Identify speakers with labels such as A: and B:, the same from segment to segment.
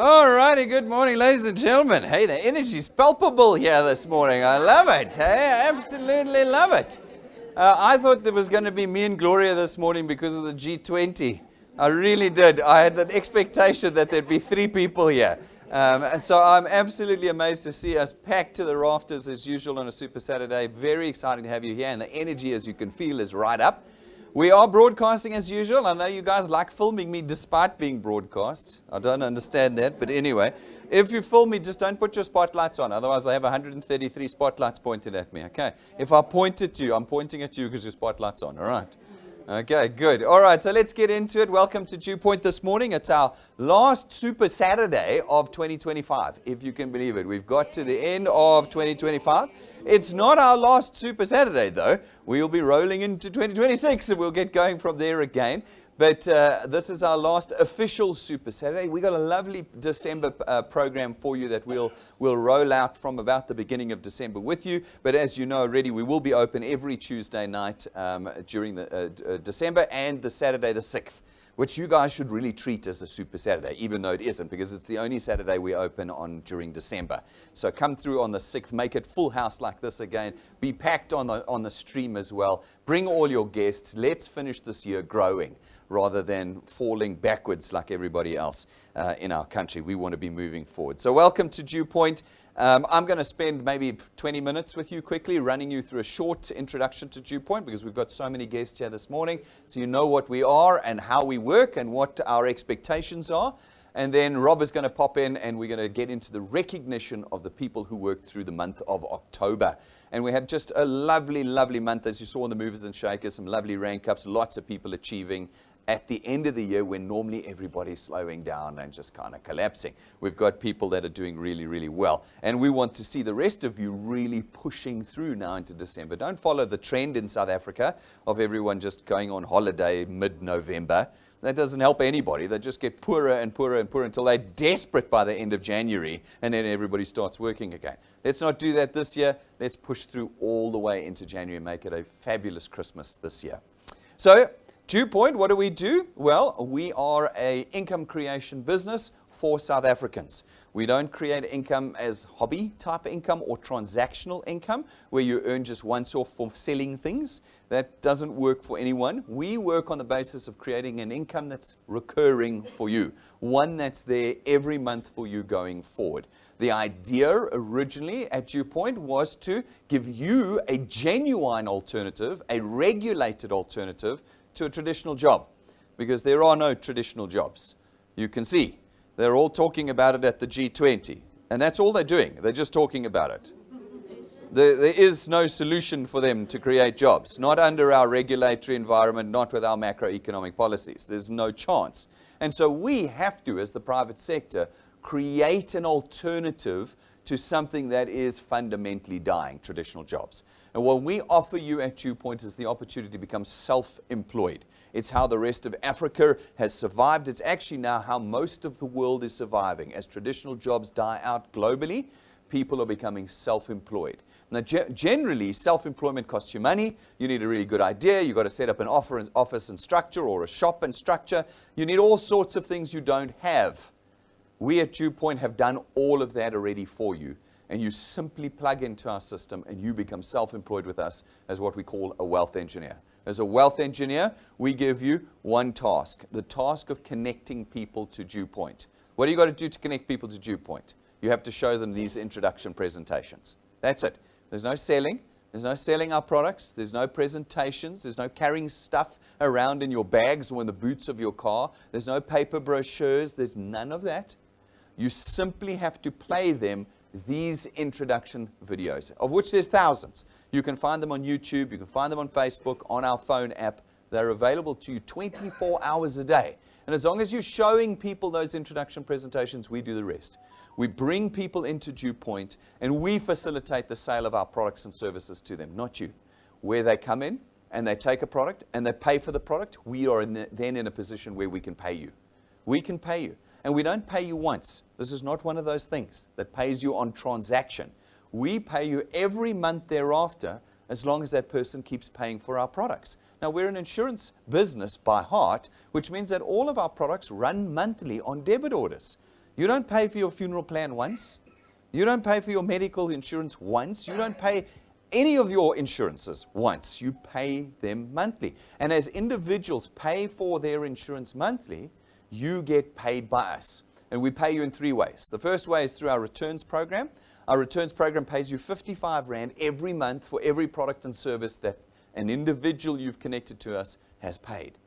A: All righty, good morning, ladies and gentlemen. Hey, the energy's palpable here this morning. I love it. Hey, I absolutely love it. I thought there was going to be me and Gloria this morning because of the G20. I really did. I had an expectation that there'd be 3 people here. And so I'm absolutely amazed to see us packed to the rafters as usual on a Super Saturday. Very exciting to have you here, and the energy, as you can feel, is right up. We are broadcasting as usual. I know you guys like filming me despite being broadcast. I don't understand that, but anyway, if you film me, just don't put your spotlights on. Otherwise, I have 133 spotlights pointed at me, okay? If I point at you, I'm pointing at you because your spotlight's on, all right? Okay, good. All right, so let's get into it. Welcome to Dew Point this morning. It's our last Super Saturday of 2025, if you can believe it. We've got to the end of 2025. It's not our last Super Saturday, though. We'll be rolling into 2026, and we'll get going from there again. But this is our last official Super Saturday. We got a lovely December program for you that we'll roll out from about the beginning of December with you. But as you know already, we will be open every Tuesday night during the December and the Saturday the 6th, which you guys should really treat as a Super Saturday, even though it isn't, because it's the only Saturday we open on during December. So come through on the 6th, make it full house like this again. Be packed on the stream as well. Bring all your guests. Let's finish this year growing, rather than falling backwards like everybody else in our country. We want to be moving forward. So welcome to Dew Point. I'm going to spend maybe 20 minutes with you quickly, running you through a short introduction to Dew Point, because we've got so many guests here this morning, so you know what we are and how we work and what our expectations are. And then Rob is going to pop in, and we're going to get into the recognition of the people who worked through the month of October. And we had just a lovely, lovely month, as you saw in the movers and shakers, some lovely rank ups, lots of people achieving at the end of the year when normally everybody's slowing down and just kind of collapsing. We've got people that are doing really, really well. And we want to see the rest of you really pushing through now into December. Don't follow the trend in South Africa of everyone just going on holiday mid-November. That doesn't help anybody. They just get poorer and poorer and poorer until they're desperate by the end of January, and then everybody starts working again. Let's not do that this year. Let's push through all the way into January and make it a fabulous Christmas this year. So, Dew Point, what do? Well, we are an income creation business for South Africans. We don't create income as hobby type income or transactional income where you earn just once off for selling things. That doesn't work for anyone. We work on the basis of creating an income that's recurring for you, one that's there every month for you going forward. The idea originally at Dew Point was to give you a genuine alternative, a regulated alternative to a traditional job, because there are no traditional jobs. You can see they're all talking about it at the G20, and that's all they're doing. They're just talking about it. There is no solution for them to create jobs, not under our regulatory environment, not with our macroeconomic policies. There's no chance. And so we have to, as the private sector, create an alternative to something that is fundamentally dying, traditional jobs. And what we offer you at Dew Point is the opportunity to become self-employed. It's how the rest of Africa has survived. It's actually now how most of the world is surviving. As traditional jobs die out globally, people are becoming self-employed. Now, generally, self-employment costs you money. You need a really good idea. You've got to set up an office and structure, or a shop and structure. You need all sorts of things you don't have. We at Dew Point have done all of that already for you. And you simply plug into our system and you become self-employed with us as what we call a wealth engineer. As a wealth engineer, we give you one task, the task of connecting people to Dew Point. What do you got to do to connect people to Dew Point? You have to show them these introduction presentations. That's it. There's no selling. There's no selling our products. There's no presentations. There's no carrying stuff around in your bags or in the boots of your car. There's no paper brochures. There's none of that. You simply have to play them these introduction videos, of which there's thousands. You can find them on YouTube, you can find them on Facebook, on our phone app. They're available to you 24 hours a day. And as long as you're showing people those introduction presentations, we do the rest. We bring people into Dew Point, and we facilitate the sale of our products and services to them, not you. Where they come in, and they take a product, and they pay for the product, we are then in a position where we can pay you. We can pay you. And we don't pay you once. This is not one of those things that pays you on transaction. We pay you every month thereafter, as long as that person keeps paying for our products. Now, we're an insurance business by heart, which means that all of our products run monthly on debit orders. You don't pay for your funeral plan once. You don't pay for your medical insurance once. You don't pay any of your insurances once. You pay them monthly. And as individuals pay for their insurance monthly, you get paid by us. And we pay you in 3 ways. The first way is through our returns program. Our returns program pays you 55 Rand every month for every product and service that an individual you've connected to us has paid.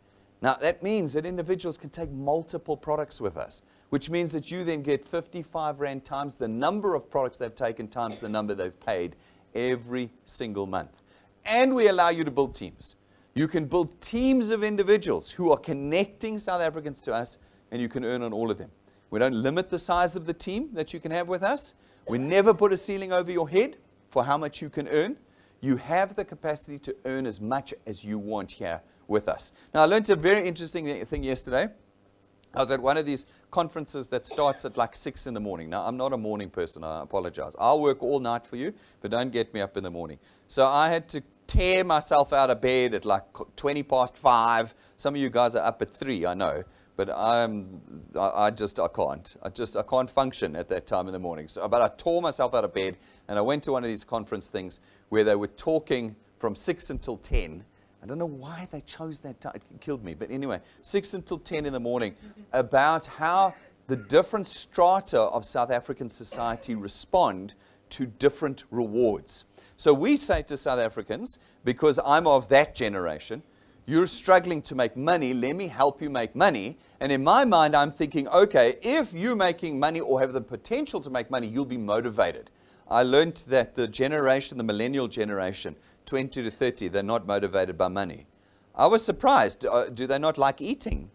A: Now, that means that individuals can take multiple products with us, which means that you then get 55 Rand times the number of products they've taken times the number they've paid every single month. And we allow you to build teams. You can build teams of individuals who are connecting South Africans to us, and you can earn on all of them. We don't limit the size of the team that you can have with us. We never put a ceiling over your head for how much you can earn. You have the capacity to earn as much as you want here with us. Now, I learned a very interesting thing yesterday. I was at one of these conferences that starts at like 6 in the morning. Now, I'm not a morning person. I apologize. I'll work all night for you, but don't get me up in the morning. So I had to tear myself out of bed at like 20 past 5. Some of you guys are up at 3, I know. But I can't function at that time in the morning. But I tore myself out of bed, and I went to one of these conference things where they were talking from 6 until 10. I don't know why they chose that time. It killed me. But anyway, 6 until 10 in the morning about how the different strata of South African society respond to different rewards. So we say to South Africans, because I'm of that generation, you're struggling to make money, let me help you make money. And in my mind, I'm thinking, okay, if you're making money or have the potential to make money, you'll be motivated. I learned that the generation, the millennial generation, 20 to 30, they're not motivated by money. I was surprised. Do they not like eating?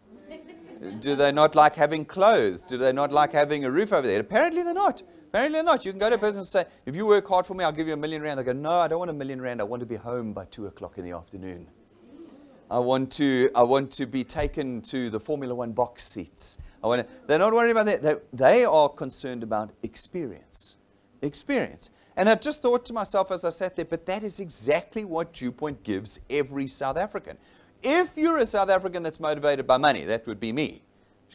A: Do they not like having clothes? Do they not like having a roof over there? Apparently they're not. Apparently they're not. You can go to a person and say, if you work hard for me, I'll give you R1 million. They go, no, I don't want R1 million. I want to be home by 2 o'clock in the afternoon. I want to be taken to the Formula One box seats. They're not worried about that. They are concerned about experience. Experience. And I just thought to myself as I sat there, but that is exactly what DewPoint gives every South African. If you're a South African that's motivated by money, that would be me.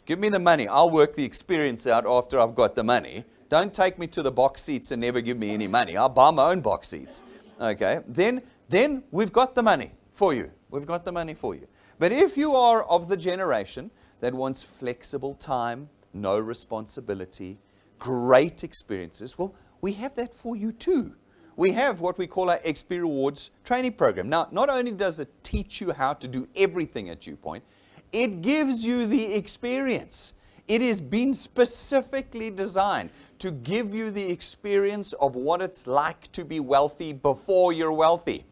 A: Give me the money. I'll work the experience out after I've got the money. Don't take me to the box seats and never give me any money. I'll buy my own box seats. Okay? Then we've got the money for you. We've got the money for you. But if you are of the generation that wants flexible time, no responsibility, great experiences, well, we have that for you too. We have what we call our XP Rewards training program. Now, not only does it teach you how to do everything at DewPoint, it gives you the experience. It has been specifically designed to give you the experience of what it's like to be wealthy before you're wealthy.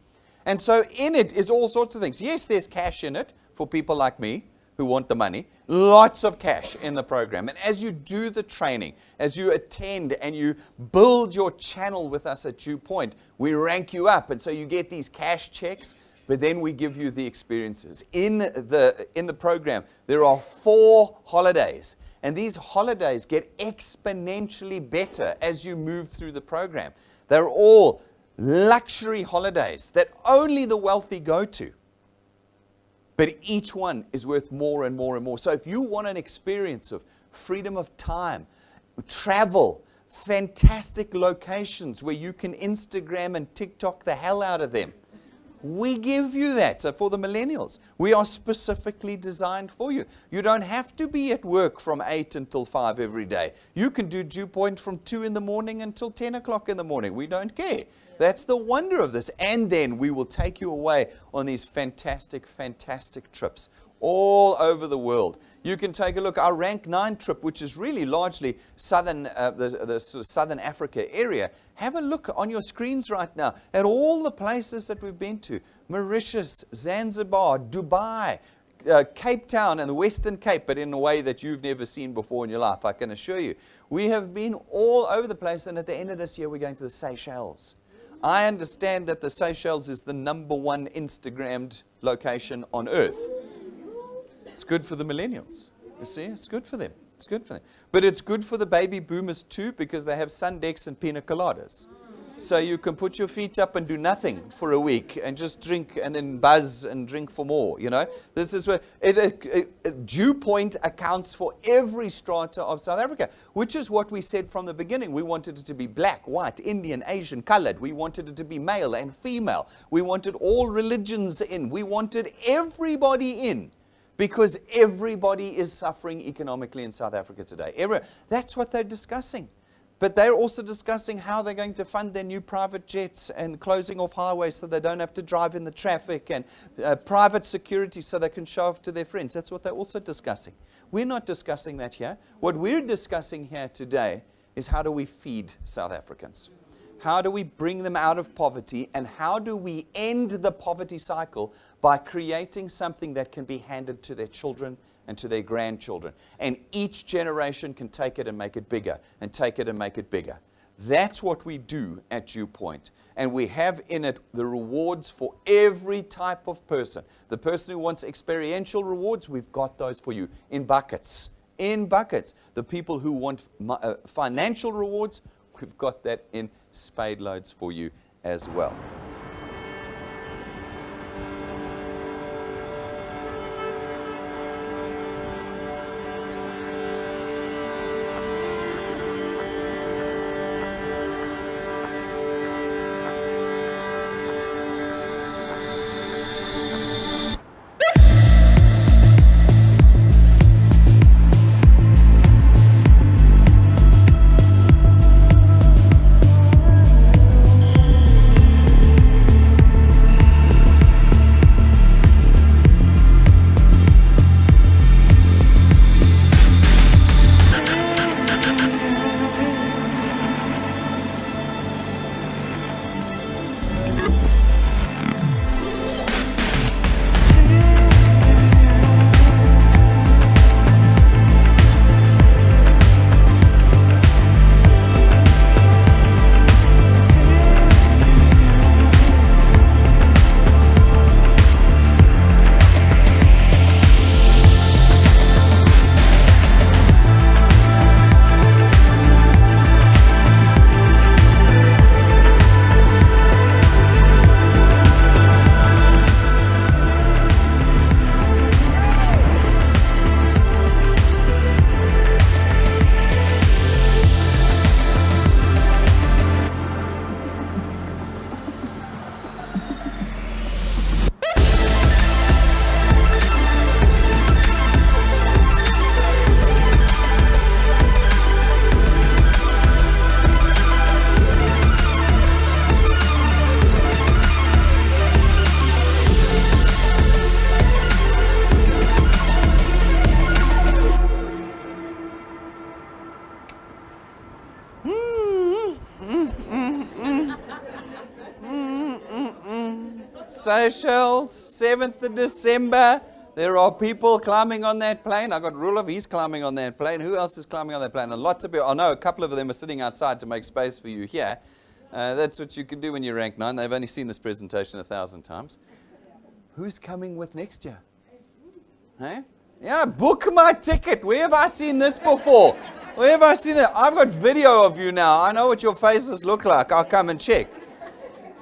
A: And so in it is all sorts of things. Yes, there's cash in it for people like me who want the money. Lots of cash in the program. And as you do the training, as you attend and you build your channel with us at DewPoint, we rank you up. And so you get these cash checks, but then we give you the experiences. In the program, there are 4 holidays. And these holidays get exponentially better as you move through the program. They're all luxury holidays that only the wealthy go to. But each one is worth more and more and more. So if you want an experience of freedom of time, travel, fantastic locations where you can Instagram and TikTok the hell out of them, we give you that. So for the millennials, we are specifically designed for you. You don't have to be at work from 8 until 5 every day. You can do DewPoint from 2 in the morning until 10 o'clock in the morning. We don't care. That's the wonder of this. And then we will take you away on these fantastic, fantastic trips all over the world. You can take a look. Our Rank 9 trip, which is really largely southern, the sort of southern Africa area. Have a look on your screens right now at all the places that we've been to. Mauritius, Zanzibar, Dubai, Cape Town and the Western Cape, but in a way that you've never seen before in your life, I can assure you. We have been all over the place, and at the end of this year, we're going to the Seychelles. I understand that the Seychelles is the #1 Instagrammed location on earth. It's good for the millennials. You see, it's good for them. It's good for them. But it's good for the baby boomers too, because they have sun decks and pina coladas. So you can put your feet up and do nothing for a week and just drink and then buzz and drink for more, you know. This is where Dew Point accounts for every strata of South Africa, which is what we said from the beginning. We wanted it to be black, white, Indian, Asian, colored. We wanted it to be male and female. We wanted all religions in. We wanted everybody in because everybody is suffering economically in South Africa today. That's what they're discussing. But they're also discussing how they're going to fund their new private jets and closing off highways so they don't have to drive in the traffic and private security so they can show off to their friends. That's what they're also discussing. We're not discussing that here. What we're discussing here today is how do we feed South Africans? How do we bring them out of poverty? And how do we end the poverty cycle by creating something that can be handed to their children and to their grandchildren. And each generation can take it and make it bigger, and take it and make it bigger. That's what we do at Dew Point. And we have in it the rewards for every type of person. The person who wants experiential rewards, we've got those for you in buckets. In buckets. The people who want financial rewards, we've got that in spade loads for you as well. Seychelles, 7th of December. There are people climbing on that plane. I got Roloff, he's climbing on that plane. Who else is climbing on that plane? And lots of people. I know a couple of them are sitting outside to make space for you here. That's what you can do when you rank 9. They've only seen this presentation 1,000 times. Who's coming with next year? Hey? Yeah, book my ticket. Where have I seen this before? Where have I seen it? I've got video of you now. I know what your faces look like. I'll come and check.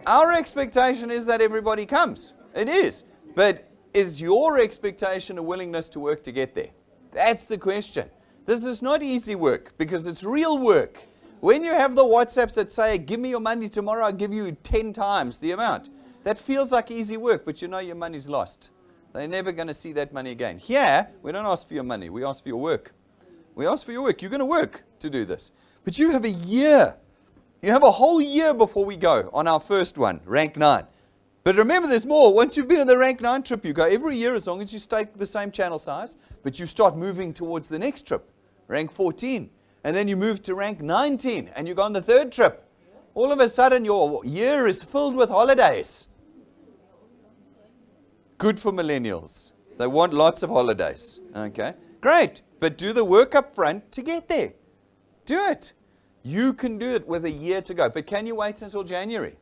A: Our expectation is that everybody comes. It is. But is your expectation a willingness to work to get there? That's the question. This is not easy work because it's real work. When you have the WhatsApps that say, give me your money tomorrow, I'll give you 10 times the amount. That feels like easy work, but you know your money's lost. They're never going to see that money again. Here, we don't ask for your money. We ask for your work. We ask for your work. You're going to work to do this. But you have a year. You have a whole year before we go on our first one, rank 9. But remember, there's more. Once you've been on the rank 9 trip, you go every year as long as you stay the same channel size, but you start moving towards the next trip, rank 14. And then you move to rank 19, and you go on the third trip. All of a sudden, your year is filled with holidays. Good for millennials. They want lots of holidays. Okay, great. But do the work up front to get there. Do it. You can do it with a year to go. But can you wait until January?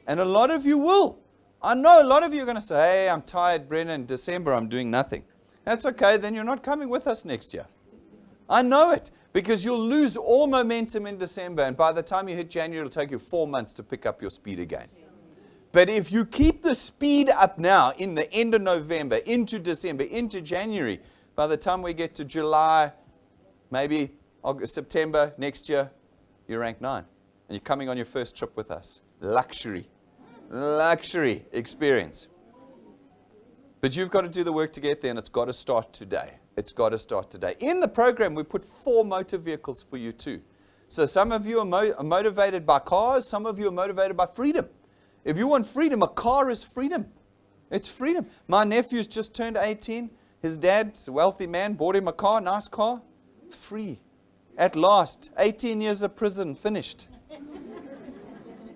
A: And a lot of you will. I know a lot of you are going to say, hey, I'm tired, Brennan. December, I'm doing nothing. That's okay. Then you're not coming with us next year. I know it, because you'll lose all momentum in December, and by the time you hit January, it'll take you 4 months to pick up your speed again. But if you keep the speed up now in the end of November, into December, into January, by the time we get to July, maybe August, September next year, you're ranked 9. And you're coming on your first trip with us. Luxury experience. But you've got to do the work to get there, and it's got to start today. It's got to start today. In the program, we put 4 motor vehicles for you too. So some of you are motivated by cars, some of you are motivated by freedom. If you want freedom, a car is freedom. It's freedom. My nephew's just turned 18. His dad's a wealthy man, bought him a car, nice car. Free. At last, 18 years of prison, finished.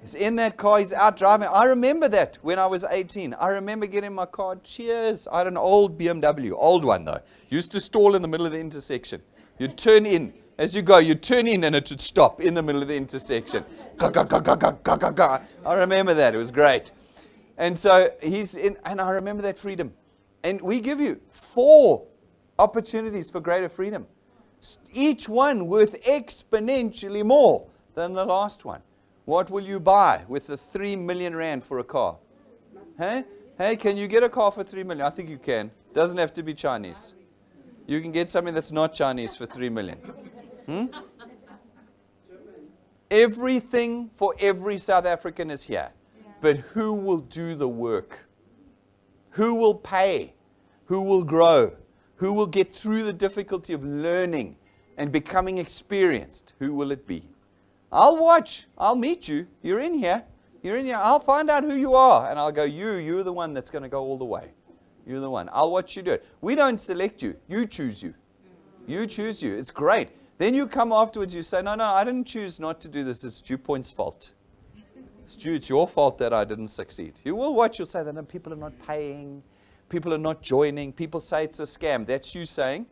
A: He's in that car, he's out driving. I remember that when I was 18. I remember getting my car, cheers. I had an old BMW, old one though. Used to stall in the middle of the intersection. You'd turn in. As you go, you'd turn in and it would stop in the middle of the intersection. I remember that. It was great. And so he's in, and I remember that freedom. And we give you 4 opportunities for greater freedom. Each one worth exponentially more than the last one. What will you buy with the 3 million rand for a car? Hey, can you get a car for 3 million? I think you can. Doesn't have to be Chinese. You can get something that's not Chinese for 3 million. Everything for every South African is here. But who will do the work? Who will pay? Who will grow? Who will get through the difficulty of learning and becoming experienced? Who will it be? I'll watch. I'll meet you. You're in here. You're in here. I'll find out who you are. And I'll go, you're the one that's going to go all the way. You're the one. I'll watch you do it. We don't select you. You choose you. You choose you. It's great. Then you come afterwards, you say, no, I didn't choose not to do this. It's DuPoint's fault. It's your fault that I didn't succeed. You will watch. You'll say that no, people are not paying. People are not joining. People say it's a scam. That's you saying,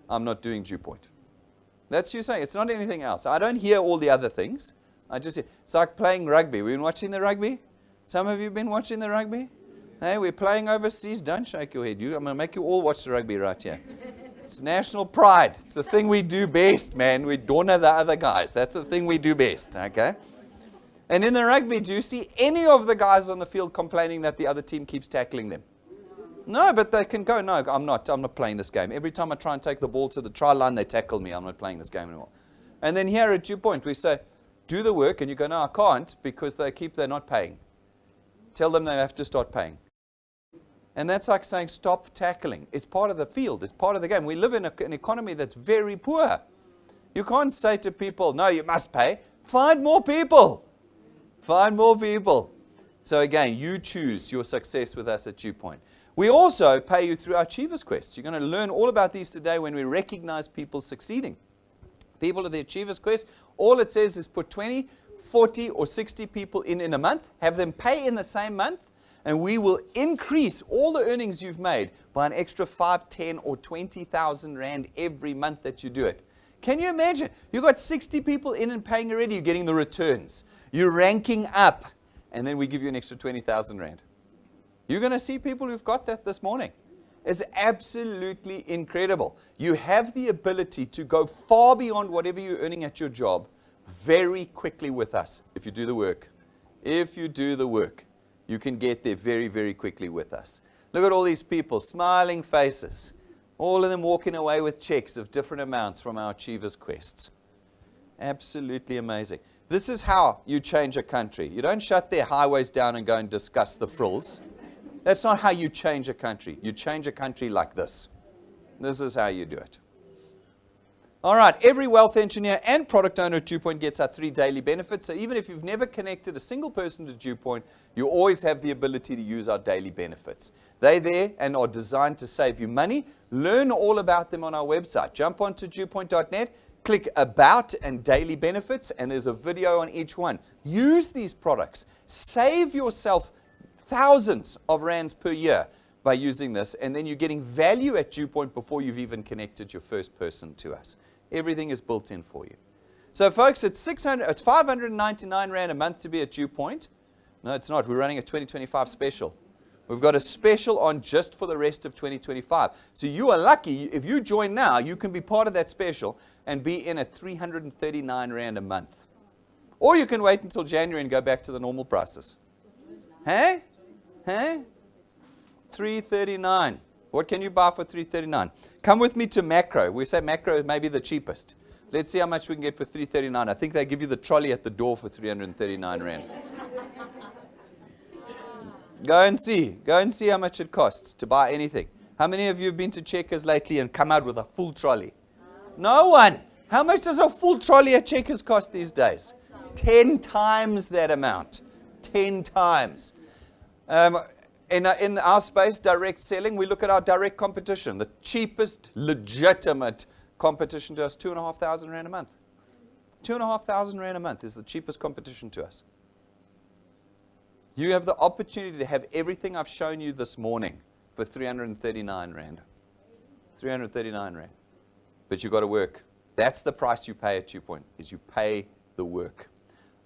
A: I'm not doing DuPoint. That's you saying. It's not anything else. I don't hear all the other things. I just hear. It's like playing rugby. We've been watching the rugby? Some of you have been watching the rugby? Hey, we're playing overseas. Don't shake your head. I'm going to make you all watch the rugby right here. It's national pride. It's the thing we do best, man. We don't know the other guys. That's the thing we do best, okay? And in the rugby, do you see any of the guys on the field complaining that the other team keeps tackling them? No, but they can go, no, I'm not playing this game. Every time I try and take the ball to the try line, they tackle me. I'm not playing this game anymore. And then here at DuPoint, we say, do the work, and you go, no, I can't, because they're not paying. Tell them they have to start paying. And that's like saying, stop tackling. It's part of the field. It's part of the game. We live in an economy that's very poor. You can't say to people, no, you must pay. Find more people. Find more people. So again, you choose your success with us at DuPoint. We also pay you through our Achievers Quest. You're going to learn all about these today when we recognize people succeeding. People of the Achievers Quest, all it says is put 20, 40, or 60 people in a month, have them pay in the same month, and we will increase all the earnings you've made by an extra 5, 10, or 20,000 rand every month that you do it. Can you imagine? You've got 60 people in and paying already. You're getting the returns. You're ranking up. And then we give you an extra 20,000 rand. You're going to see people who've got that this morning. It's absolutely incredible. You have the ability to go far beyond whatever you're earning at your job very quickly with us if you do the work. If you do the work. You can get there very, very quickly with us. Look at all these people, smiling faces. All of them walking away with checks of different amounts from our Achievers Quests. Absolutely amazing. This is how you change a country. You don't shut their highways down and go and discuss the frills. That's not how you change a country. You change a country like this. This is how you do it. All right, every wealth engineer and product owner at DuPoint gets our 3 daily benefits. So even if you've never connected a single person to DuPoint, you always have the ability to use our daily benefits. They're there and are designed to save you money. Learn all about them on our website. Jump onto DuPoint.net, click About and Daily Benefits, and there's a video on each one. Use these products. Save yourself thousands of rands per year by using this, and then you're getting value at DuPoint before you've even connected your first person to us. Everything is built in for you. So folks, it's 599 rand a month to be at DuPoint. No, it's not. We're running a 2025 special. We've got a special on just for the rest of 2025. So you are lucky. If you join now, you can be part of that special and be in at 339 Rand a month. Or you can wait until January and go back to the normal prices. Hey? Hey? 339. What can you buy for 339? Come with me to Macro. We say Macro is maybe the cheapest. Let's see how much we can get for 339. I think they give you the trolley at the door for 339 Rand. Go and see. Go and see how much it costs to buy anything. How many of you have been to Checkers lately and come out with a full trolley? No one. How much does a full trolley at Checkers cost these days? 10 times that amount. 10 times. In our space, direct selling, we look at our direct competition. The cheapest, legitimate competition to us, 2,500 Rand a month. 2,500 Rand a month is the cheapest competition to us. You have the opportunity to have everything I've shown you this morning for 339 Rand. 339 Rand. But you've got to work. That's the price you pay at DewPoint, is you pay the work.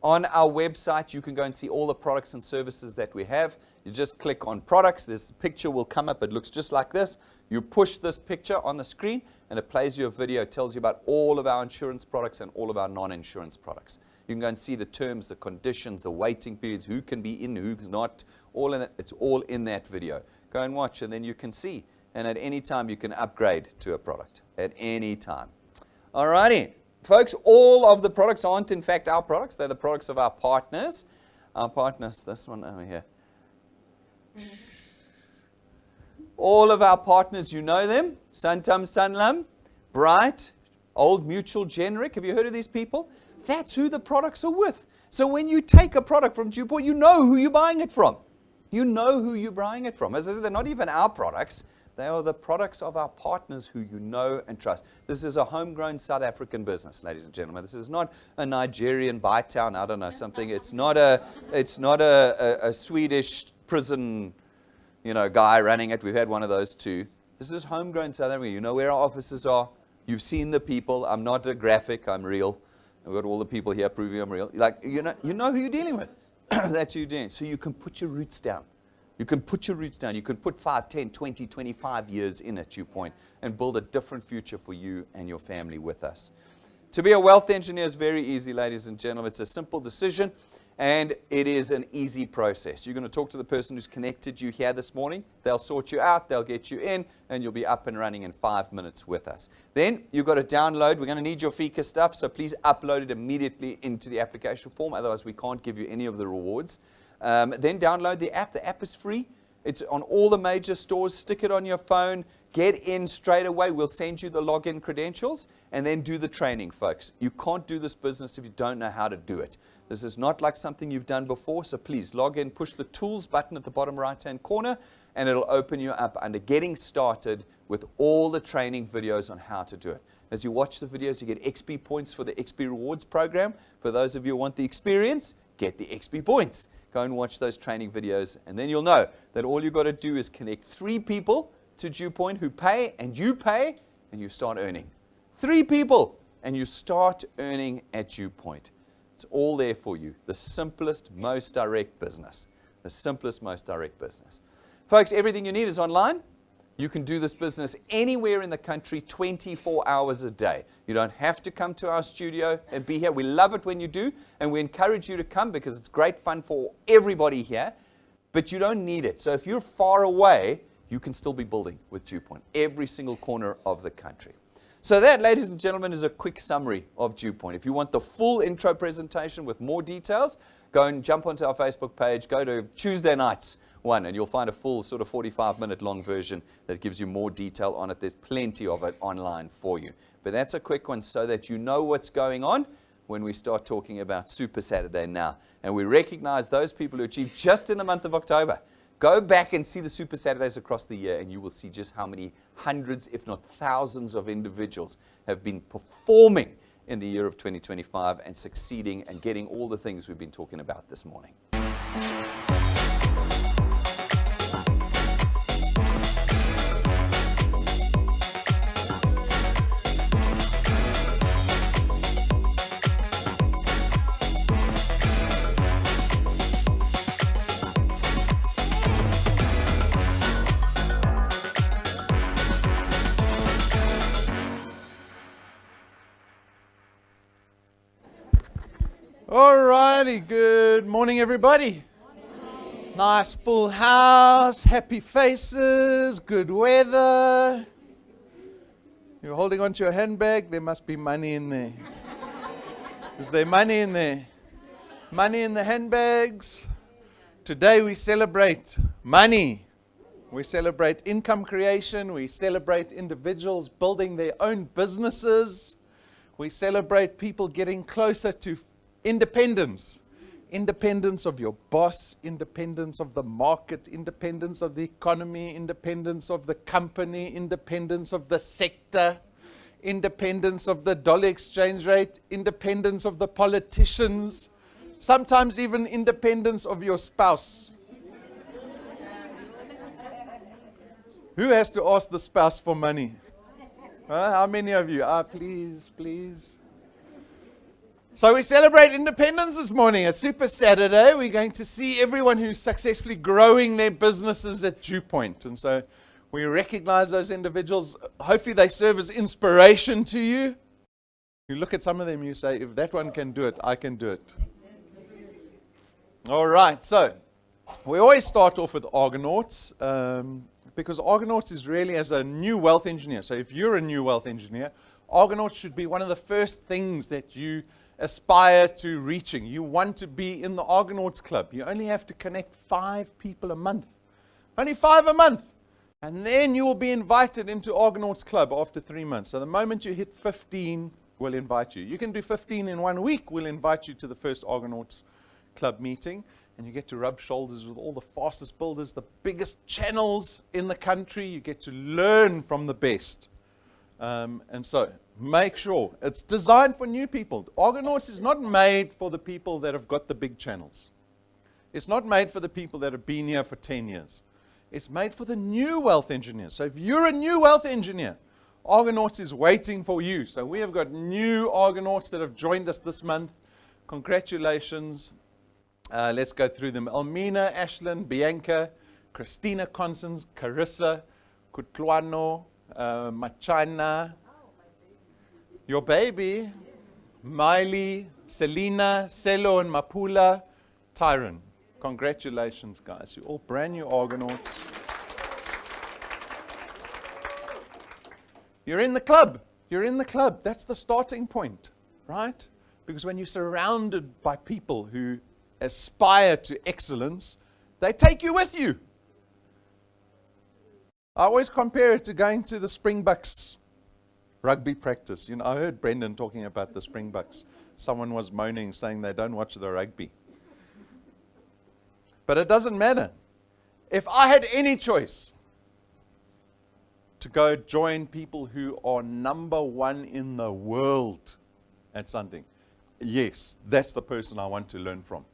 A: On our website, you can go and see all the products and services that we have. You just click on products. This picture will come up. It looks just like this. You push this picture on the screen, and it plays you a video. It tells you about all of our insurance products and all of our non-insurance products. You can go and see the terms, the conditions, the waiting periods, who can be in, who's not, all in it. It's all in that video. Go and watch, and then you can see. And at any time, you can upgrade to a product. At any time. All righty. Folks, all of the products aren't, in fact, our products. They're the products of our partners. Our partners, this one over here. All of our partners, you know them. Santam Sanlam, Bright, Old Mutual, Generic. Have you heard of these people? That's who the products are with. So when you take a product from DewPoint, you know who you're buying it from. You know who you're buying it from. As I said, they're not even our products. They are the products of our partners who you know and trust. This is a homegrown South African business, ladies and gentlemen. This is not a Nigerian Bytown, I don't know, something. It's not a Swedish prison, guy running it. We've had one of those too. This is homegrown South Africa. You know where our offices are. You've seen the people. I'm not a graphic. I'm real. I've got all the people here proving I'm real. You know who you're dealing with. That's who you're doing. So you can put your roots down. You can put your roots down. You can put 5, 10, 20, 25 years in at DewPoint and build a different future for you and your family with us. To be a wealth engineer is very easy, ladies and gentlemen. It's a simple decision, and it is an easy process. You're going to talk to the person who's connected you here this morning. They'll sort you out. They'll get you in, and you'll be up and running in 5 minutes with us. Then you've got to download. We're going to need your FICA stuff, so please upload it immediately into the application form. Otherwise, we can't give you any of the rewards. Then download the app. The app is free. It's on all the major stores. Stick it on your phone. Get in straight away. We'll send you the login credentials and then do the training, folks. You can't do this business if you don't know how to do it. This is not like something you've done before, so please log in, push the tools button at the bottom right-hand corner, and it'll open you up under getting started with all the training videos on how to do it. As you watch the videos, you get XP points for the XP Rewards program. For those of you who want the experience, get the XP points. Go and watch those training videos, and then you'll know that all you've got to do is connect 3 people to DewPoint who pay, and you start earning. 3 people, and you start earning at DewPoint. It's all there for you. The simplest, most direct business. The simplest, most direct business. Folks, everything you need is online. You can do this business anywhere in the country 24 hours a day. You don't have to come to our studio and be here. We love it when you do, and we encourage you to come because it's great fun for everybody here, but you don't need it. So if you're far away, you can still be building with DewPoint, every single corner of the country. So that, ladies and gentlemen, is a quick summary of DewPoint. If you want the full intro presentation with more details, go and jump onto our Facebook page, go to Tuesday night's one, and you'll find a full sort of 45-minute long version that gives you more detail on it. There's plenty of it online for you. But that's a quick one so that you know what's going on when we start talking about Super Saturday now. And we recognize those people who achieved just in the month of October. Go back and see the Super Saturdays across the year, and you will see just how many hundreds, if not thousands, of individuals have been performing in the year of 2025 and succeeding and getting all the things we've been talking about this morning.
B: All righty, good morning, everybody. Nice full house, happy faces, good weather. You're holding onto your handbag, there must be money in there. Is there money in there? Money in the handbags. Today we celebrate money. We celebrate income creation. We celebrate individuals building their own businesses. We celebrate people getting closer to independence. Independence of your boss, independence of the market, independence of the economy, independence of the company, independence of the sector, independence of the dollar exchange rate, independence of the politicians, sometimes even independence of your spouse. Who has to ask the spouse for money? How many of you? Please, please. So we celebrate independence this morning. It's Super Saturday. We're going to see everyone who's successfully growing their businesses at Dewpoint. And so we recognize those individuals. Hopefully they serve as inspiration to you. You look at some of them, you say, if that one can do it, I can do it. All right. So we always start off with Argonauts because Argonauts is really as a new wealth engineer. So if you're a new wealth engineer, Argonauts should be one of the first things that you aspire to reaching. You want to be in the Argonauts Club. You only have to connect 5 people a month. Only 5 a month. And then you will be invited into Argonauts Club after 3 months. So the moment you hit 15, we'll invite you. You can do 15 in 1 week. We'll invite you to the first Argonauts Club meeting. And you get to rub shoulders with all the fastest builders, the biggest channels in the country. You get to learn from the best. And so make sure it's designed for new people. Argonauts is not made for the people that have got the big channels. It's not made for the people that have been here for 10 years. It's made for the new wealth engineers. So if you're a new wealth engineer, Argonauts is waiting for you. So we have got new Argonauts that have joined us this month. Congratulations. Let's go through them. Almina, Ashlyn, Bianca, Christina, Constance, Carissa, Kutluano, Machana, your baby, Miley, Selena, Selo, and Mapula, Tyron. Congratulations, guys. You're all brand new Argonauts. You're in the club. You're in the club. That's the starting point, right? Because when you're surrounded by people who aspire to excellence, they take you with you. I always compare it to going to the Springboks rugby practice. You know, I heard Brendan talking about the Springboks. Someone was moaning, saying they don't watch the rugby. But it doesn't matter. If I had any choice to go join people who are number 1 in the world at something, yes, that's the person I want to learn from.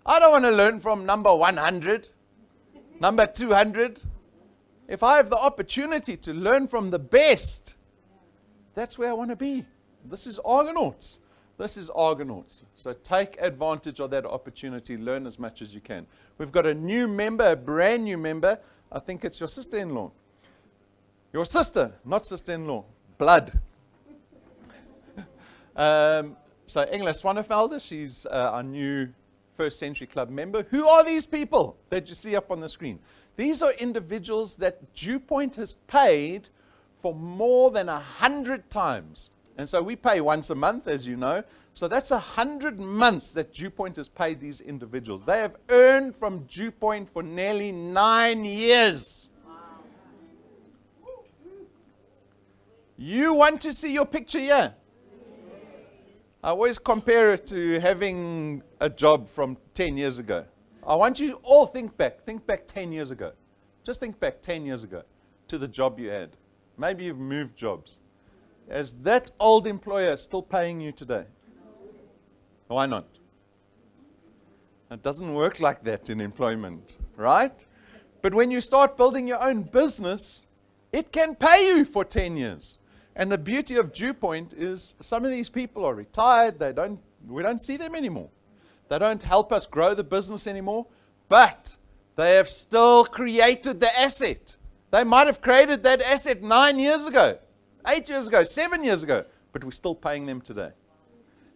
B: I don't want to learn from number 100, number 200. If I have the opportunity to learn from the best, that's where I want to be. This is Argonauts. This is Argonauts. So take advantage of that opportunity. Learn as much as you can. We've got a new member, a brand new member. I think it's your sister-in-law. Your sister, not sister-in-law. Blood. So Engla Swanefelder, she's our new First Century Club member. Who are these people that you see up on the screen? These are individuals that Dewpoint has paid for more than 100 times. And so we pay once a month, as you know. So that's 100 months that Dewpoint has paid these individuals. They have earned from Dewpoint for nearly 9 years. Wow. You want to see your picture here? I always compare it to having a job from 10 years ago. I want you to all think back 10 years ago. Just think back 10 years ago to the job you had. Maybe you've moved jobs. Is that old employer still paying you today? Why not? It doesn't work like that in employment, right? But when you start building your own business, it can pay you for 10 years. And the beauty of Dewpoint is some of these people are retired. We don't see them anymore. They don't help us grow the business anymore, but they have still created the asset. They might have created that asset 9 years ago, 8 years ago, 7 years ago, but we're still paying them today.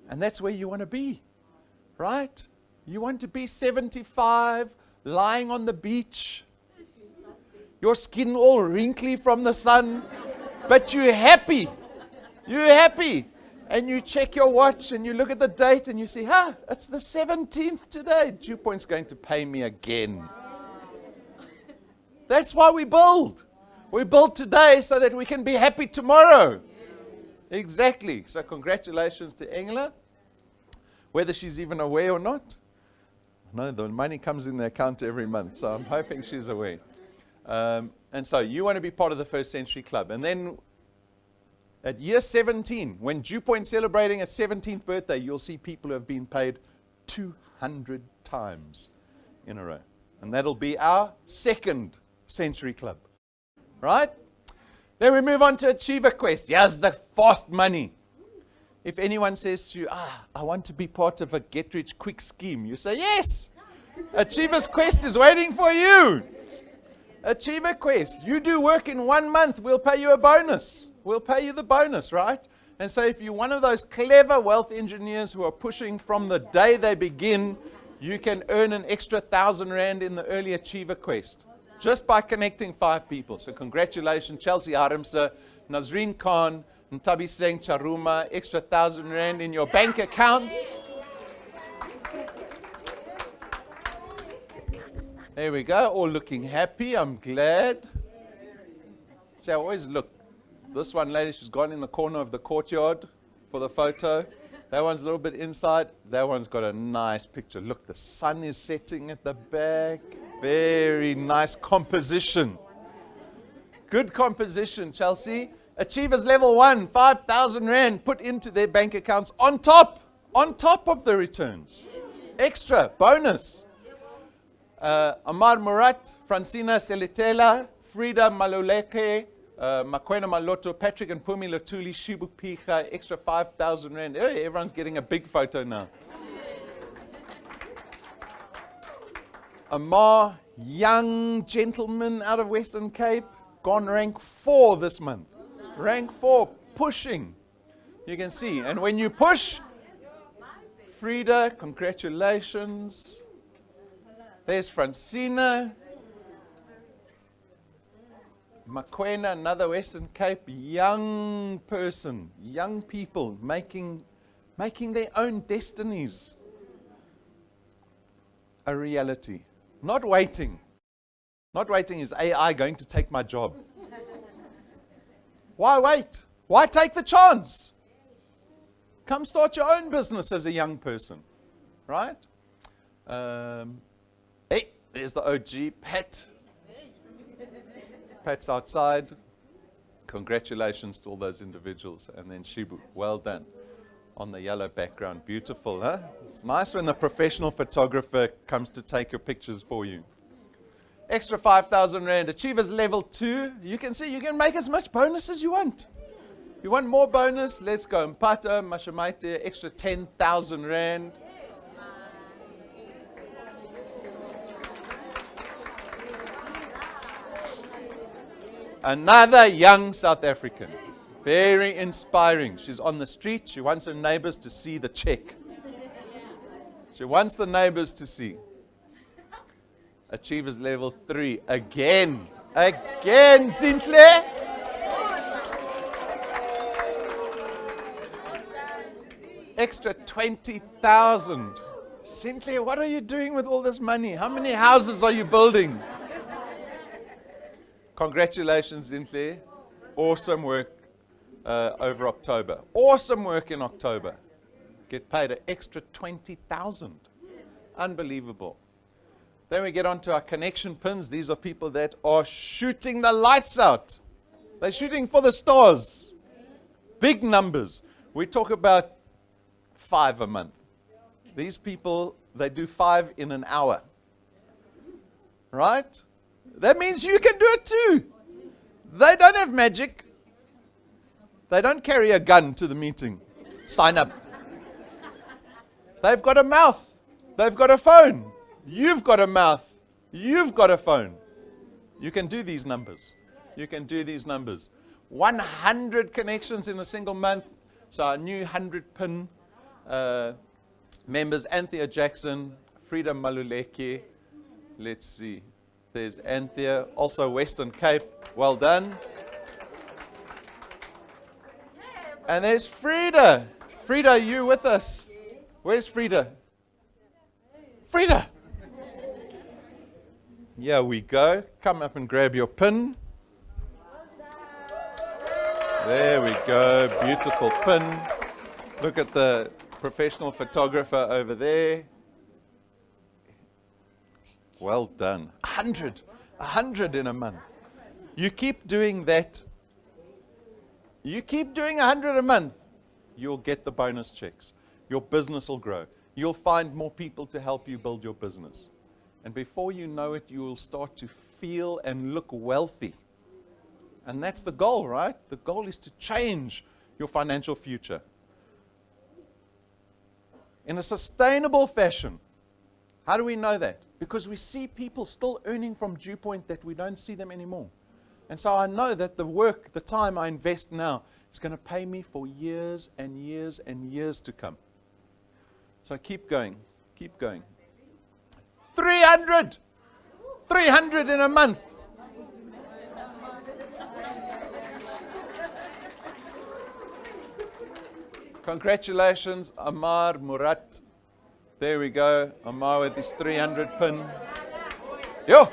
B: And that's where you want to be. right? You want to be 75, lying on the beach, your skin all wrinkly from the sun, but you're happy. You're happy. And you check your watch and you look at the date and you see, it's the 17th today. Dew Point's going to pay me again. That's why we build. We build today so that we can be happy tomorrow. Exactly. So congratulations to Engela, whether she's even aware or not. No, the money comes in the account every month, so I'm hoping she's aware. And so you want to be part of the First Century Club. And then at year 17, when Dew Point's celebrating its 17th birthday, you'll see people who have been paid 200 times in a row. And that'll be our second Century Club. Right? Then we move on to Achiever Quest. Here's the fast money. If anyone says to you, I want to be part of a get-rich-quick scheme, you say, yes, Achiever's Quest is waiting for you. Achiever Quest. You do work in 1 month, we'll pay you a bonus. We'll pay you the bonus, right? And so if you're one of those clever wealth engineers who are pushing from the day they begin, you can earn an extra 1,000 Rand in the early Achiever Quest just by connecting 5 people. So congratulations, Chelsea Harimsa, Nazreen Khan, and Tabi Singh Charuma, extra 1,000 Rand in your bank accounts. There we go, all looking happy, I'm glad. See, I always look. This one lady, she's gone in the corner of the courtyard for the photo. That one's a little bit inside. That one's got a nice picture. Look, the sun is setting at the back. Very nice composition. Good composition, Chelsea. Achievers level 1, 5,000 Rand put into their bank accounts on top of the returns. Extra, bonus. Amar Murat, Francina Selitela, Frida Maluleke, Makwena Maloto, Patrick and Pumi Latuli, Shibu Picha, extra 5,000 Rand. Hey, everyone's getting a big photo now. Amar, young gentleman out of Western Cape, gone rank 4 this month. Rank 4, pushing. You can see. And when you push, Frida, congratulations. There's Francina. Makwena, another Western Cape, young person, young people making their own destinies a reality. Not waiting. Not waiting is AI going to take my job. Why wait? Why take the chance? Come start your own business as a young person. Right? Hey, there's the OG, Pat. Pat's outside. Congratulations to all those individuals. And then Shibu, well done. On the yellow background. Beautiful, huh? It's nice when the professional photographer comes to take your pictures for you. Extra 5,000 Rand. Achievers level 2. You can see you can make as much bonus as you want. If you want more bonus, let's go. Mpata, Mashamaite, extra 10,000 Rand. Another young South African. Very inspiring. She's on the street. She wants her neighbors to see the check. She wants the neighbors to see. Achievers level 3. Again, Sinclair. Extra 20,000. Sinclair, what are you doing with all this money? How many houses are you building? Congratulations, Sinclair. Awesome work over October. Awesome work in October. Get paid an extra 20,000. Unbelievable. Then we get on to our connection pins. These are people that are shooting the lights out. They're shooting for the stars. Big numbers. We talk about 5 a month. These people, they do 5 in an hour. Right? That means you can do it too. They don't have magic. They don't carry a gun to the meeting. Sign up. They've got a mouth. They've got a phone. You've got a mouth. You've got a phone. You can do these numbers. You can do these numbers. 100 connections in a single month. So our new 100 pin members, Anthea Jackson, Frida Maluleke. Let's see. There's Anthea, also Western Cape. Well done. And there's Frida. Frida, are you with us? Where's Frida? Frida! Here we go. Come up and grab your pin. There we go. Beautiful pin. Look at the professional photographer over there. Well done. 100 in a month. You keep doing that. You keep doing 100 a month. You'll get the bonus checks. Your business will grow. You'll find more people to help you build your business. And before you know it, you will start to feel and look wealthy. And that's the goal, right? The goal is to change your financial future in a sustainable fashion. How do we know that? Because we see people still earning from Dew Point that we don't see them anymore. And so I know that the work, the time I invest now is going to pay me for years and years and years to come. So keep going. Keep going. 300! 300 in a month. Congratulations, Amar Murat. There we go. Amar with his 300 pin. Yo!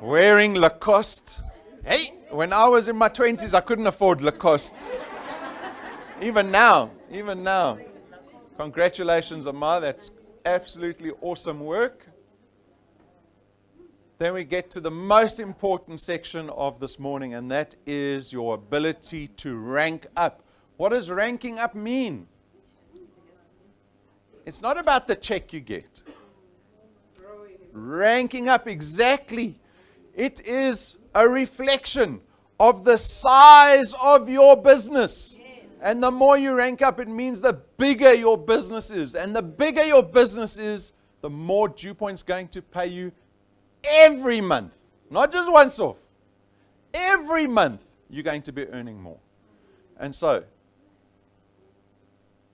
B: Wearing Lacoste. Hey, when I was in my 20s, I couldn't afford Lacoste. Even now. Congratulations, Amar. That's absolutely awesome work. Then we get to the most important section of this morning, and that is your ability to rank up. What does ranking up mean? It's not about the check you get. Ranking up, exactly. It is a reflection of the size of your business. And the more you rank up, it means the bigger your business is. And the bigger your business is, the more Dew Point's going to pay you every month. Not just once off. Every month, you're going to be earning more. And so,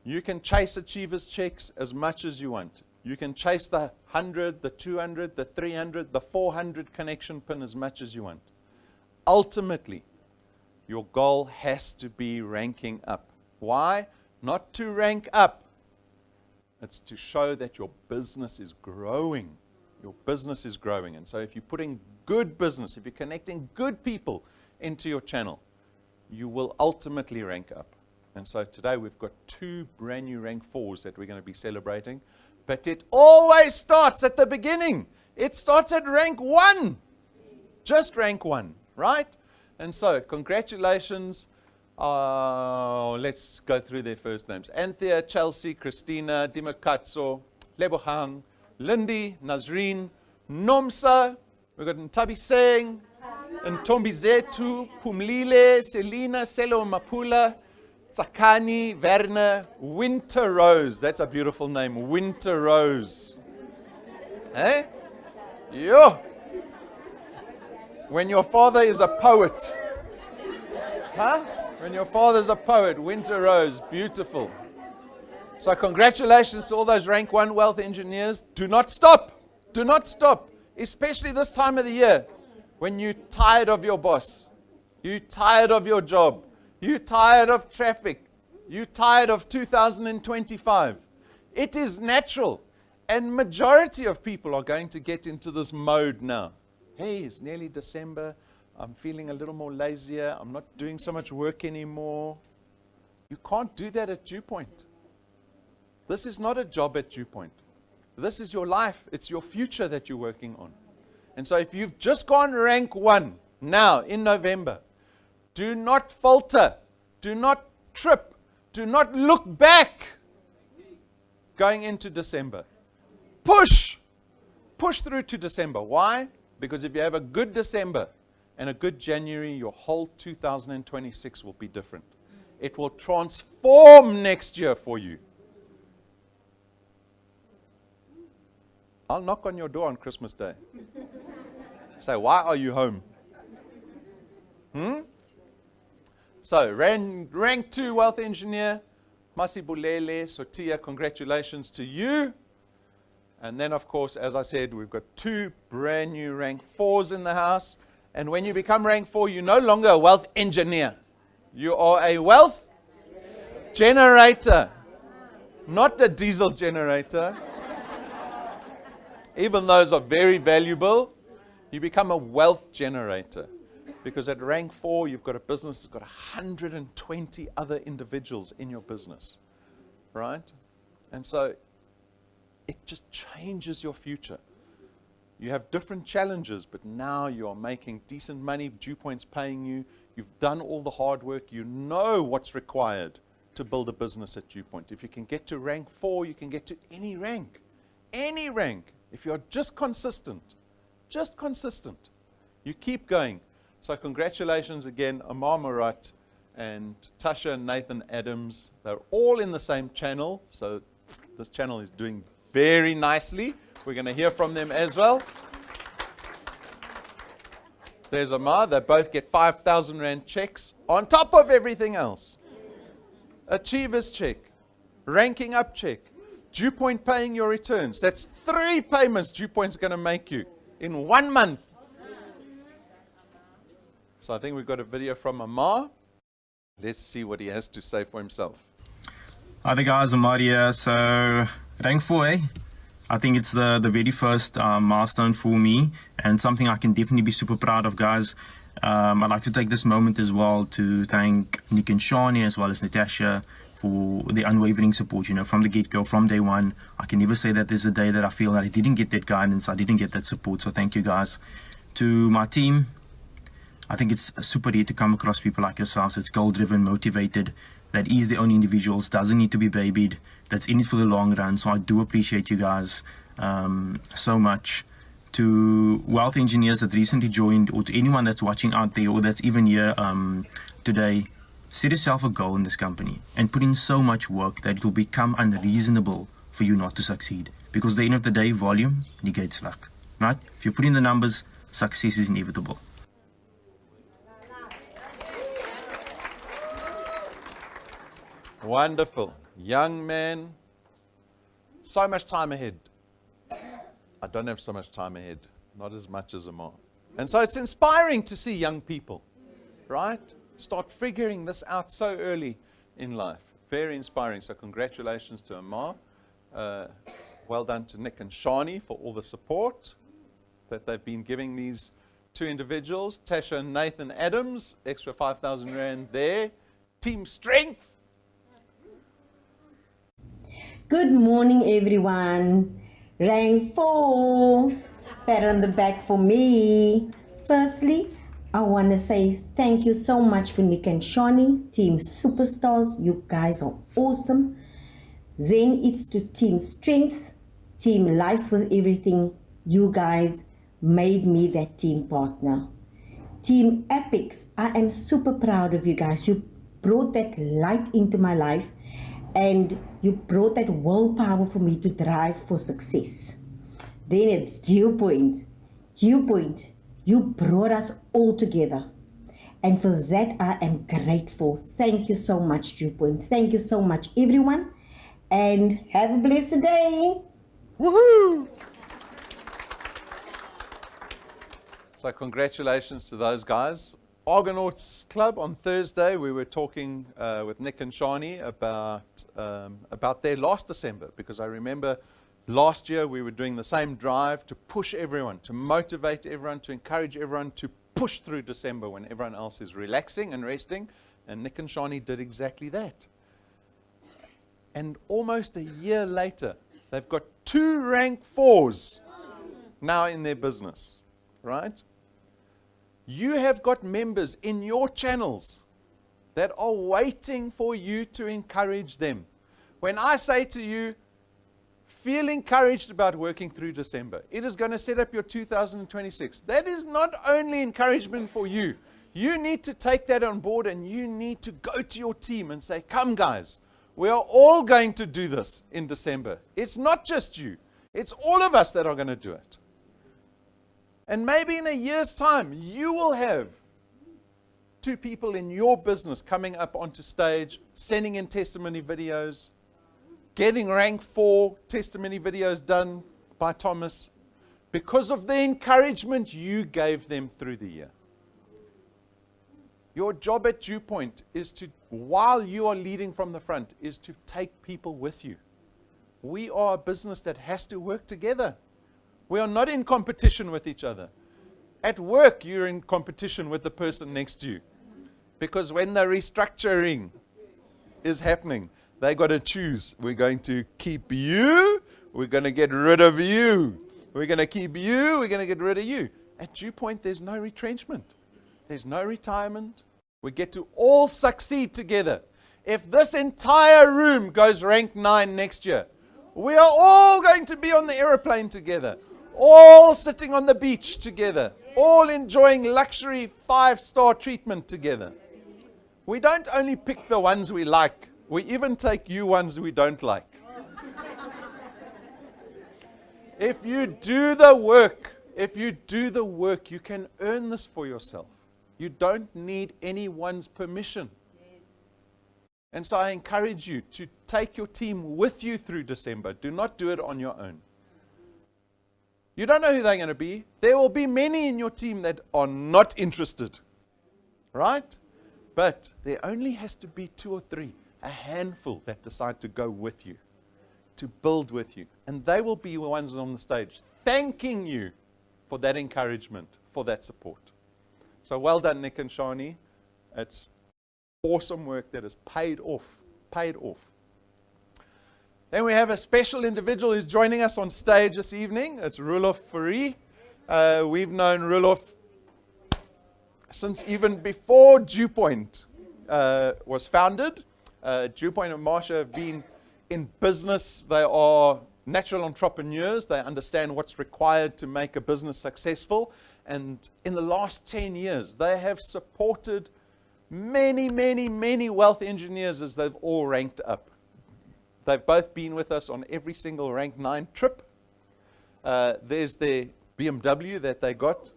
B: you can chase Achievers checks as much as you want. You can chase the 100, the 200, the 300, the 400 connection pin as much as you want. Ultimately, your goal has to be ranking up. Why? Not to rank up. It's to show that your business is growing. Your business is growing. And so if you're putting good business, if you're connecting good people into your channel, you will ultimately rank up. And so today we've got 2 brand new rank 4s that we're going to be celebrating. But it always starts at the beginning. It starts at rank 1. Just rank 1, right? And so, congratulations. Let's go through their first names. Anthea, Chelsea, Christina, Dimakatso, Lebohang, Lindy, Nazreen, Nomsa. We've got Ntabi Seng, Ntombi Zetu, Pumlile, Selina, Selo Mapula, Tsakani, Werner, Winter Rose. That's a beautiful name, Winter Rose. Eh? Yo! When your father is a poet. Huh? When your father's a poet, Winter Rose, beautiful. So congratulations to all those rank 1 wealth engineers. Do not stop. Do not stop. Especially this time of the year when you're tired of your boss. You're tired of your job. You're tired of traffic. You're tired of 2025. It is natural. And majority of people are going to get into this mode now. Hey, it's nearly December. I'm feeling a little more lazier. I'm not doing so much work anymore. You can't do that at Dew Point. This is not a job at Dew Point. This is your life. It's your future that you're working on. And so if you've just gone rank 1 now in November, do not falter. Do not trip. Do not look back going into December. Push. Push through to December. Why? Because if you have a good December and a good January, your whole 2026 will be different. It will transform next year for you. I'll knock on your door on Christmas Day. Say, why are you home? So, rank 2 wealth engineer, Masibulele Sotia, congratulations to you. And then, of course, as I said, we've got 2 brand new rank 4s in the house. And when you become rank 4, you're no longer a wealth engineer. You are a wealth generator, not a diesel generator. Even those are very valuable. You become a wealth generator. Because at rank 4, you've got a business that's got 120 other individuals in your business. Right? And so it just changes your future. You have different challenges, but now you are making decent money. DewPoint's paying you. You've done all the hard work. You know what's required to build a business at DewPoint. If you can get to rank 4, you can get to any rank. Any rank. If you're just consistent, you keep going. So congratulations again, Amar Murat and Tasha and Nathan Adams. They're all in the same channel, so this channel is doing very nicely. We're going to hear from them as well. There's Amar. They both get 5,000 Rand checks on top of everything else. Achievers check, ranking up check, DewPoint paying your returns. That's 3 payments DewPoint's going to make you in 1 month. So I think we've got a video from Amar. Let's see what he has to say for himself.
C: Hi there guys, Amar here. So rank 4, eh? I think it's the very first milestone for me and something I can definitely be super proud of, guys. I'd like to take this moment as well to thank Nick and Shani as well as Natasha for the unwavering support, from the get-go, from day one. I can never say that there's a day that I feel that I didn't get that guidance, I didn't get that support, so thank you guys. To my team, I think it's super rare to come across people like yourselves that's goal-driven, motivated, that is their own individuals, doesn't need to be babied, that's in it for the long run. So I do appreciate you guys so much. To wealth engineers that recently joined, or to anyone that's watching out there or that's even here today, set yourself a goal in this company and put in so much work that it will become unreasonable for you not to succeed. Because at the end of the day, volume negates luck, right? If you put in the numbers, success is inevitable.
B: Wonderful. Young man. So much time ahead. I don't have so much time ahead. Not as much as Amar. And so it's inspiring to see young people, right? Start figuring this out so early in life. Very inspiring. So congratulations to Amar. Well done to Nick and Shani for all the support that they've been giving these 2 individuals. Tasha and Nathan Adams, extra 5,000 Rand there. Team strength.
D: Good morning, everyone. Rank 4. Pat on the back for me. Firstly, I want to say thank you so much for Nick and Shani, Team Superstars. You guys are awesome. Then it's to Team Strength, Team Life with Everything. You guys made me that team partner. Team Apex, I am super proud of you guys. You brought that light into my life and you brought that willpower for me to drive for success. Then it's DewPoint. DewPoint, you brought us all together. And for that, I am grateful. Thank you so much, DewPoint. Thank you so much, everyone. And have a blessed day.
B: Woohoo! So congratulations to those guys. Argonauts Club on Thursday, we were talking with Nick and Shani about their last December, because I remember last year we were doing the same drive to push everyone, to motivate everyone, to encourage everyone to push through December when everyone else is relaxing and resting, and Nick and Shani did exactly that. And almost a year later, they've got 2 rank 4s now in their business, right? You have got members in your channels that are waiting for you to encourage them. When I say to you, feel encouraged about working through December, it is going to set up your 2026. That is not only encouragement for you. You need to take that on board and you need to go to your team and say, come guys, we are all going to do this in December. It's not just you. It's all of us that are going to do it. And maybe in a year's time, you will have 2 people in your business coming up onto stage, sending in testimony videos, getting rank 4 testimony videos done by Thomas, because of the encouragement you gave them through the year. Your job at Dew Point is to, while you are leading from the front, is to take people with you. We are a business that has to work together. We are not in competition with each other. At work, you're in competition with the person next to you. Because when the restructuring is happening, they got to choose. We're going to keep you, we're going to get rid of you. We're going to keep you, we're going to get rid of you. At Dew Point, there's no retrenchment. There's no retirement. We get to all succeed together. If this entire room goes rank 9 next year, we are all going to be on the aeroplane together, all sitting on the beach together, all enjoying luxury 5-star treatment together. We don't only pick the ones we like, we even take you ones we don't like. If you do the work, you can earn this for yourself. You don't need anyone's permission. And so I encourage you to take your team with you through December. Do not do it on your own. You don't know who they're going to be. There will be many in your team that are not interested. Right? But there only has to be 2 or 3, a handful that decide to go with you, to build with you. And they will be the ones on the stage thanking you for that encouragement, for that support. So well done, Nick and Shani. It's awesome work that is paid off. Then we have a special individual who's joining us on stage this evening. It's Roelof Fourie. We've known Roelof since even before Dew Point was founded. Dew Point and Marsha have been in business. They are natural entrepreneurs. They understand what's required to make a business successful. And in the last 10 years, they have supported many wealth engineers as they've all ranked up. They've both been with us on every single rank 9 trip. There's their BMW that they got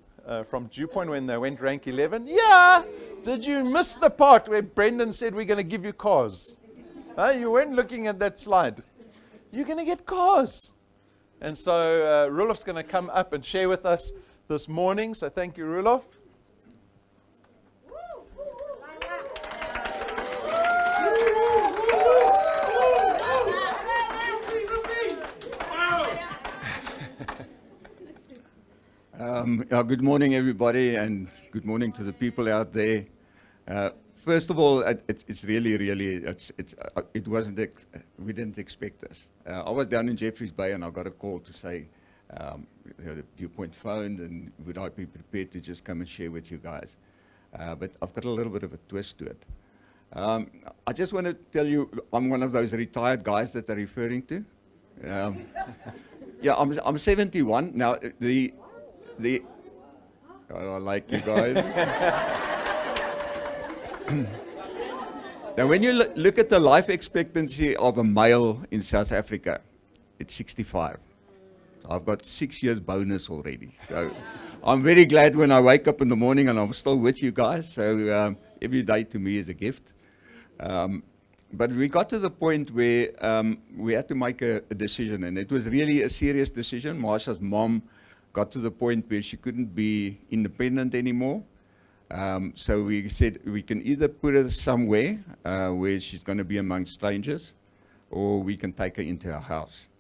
B: from Dew Point when they went rank 11. Yeah! Did you miss the part where Brendan said we're going to give you cars? You weren't looking at that slide. You're going to get cars. And so Roelof's going to come up and share with us this morning. So thank you, Roelof.
E: Good morning, everybody, and good morning to the people out there. First of all, it's really, it wasn't, we didn't expect this. I was down in Jeffreys Bay and I got a call to say, the Dew Point phoned and would I be prepared to just come and share with you guys. But I've got a little bit of a twist to it. I just want to tell you, I'm one of those retired guys that they're referring to. Yeah, I'm 71. Now, I like you guys. Now, when you look at the life expectancy of a male in South Africa, it's 65. I've got 6 years bonus already. So I'm very glad when I wake up in the morning and I'm still with you guys. So every day to me is a gift. But we got to the point where we had to make a decision, and it was really a serious decision. Marsha's mom got to the point where she couldn't be independent anymore. So we said we can either put her somewhere where she's going to be among strangers, or we can take her into our house.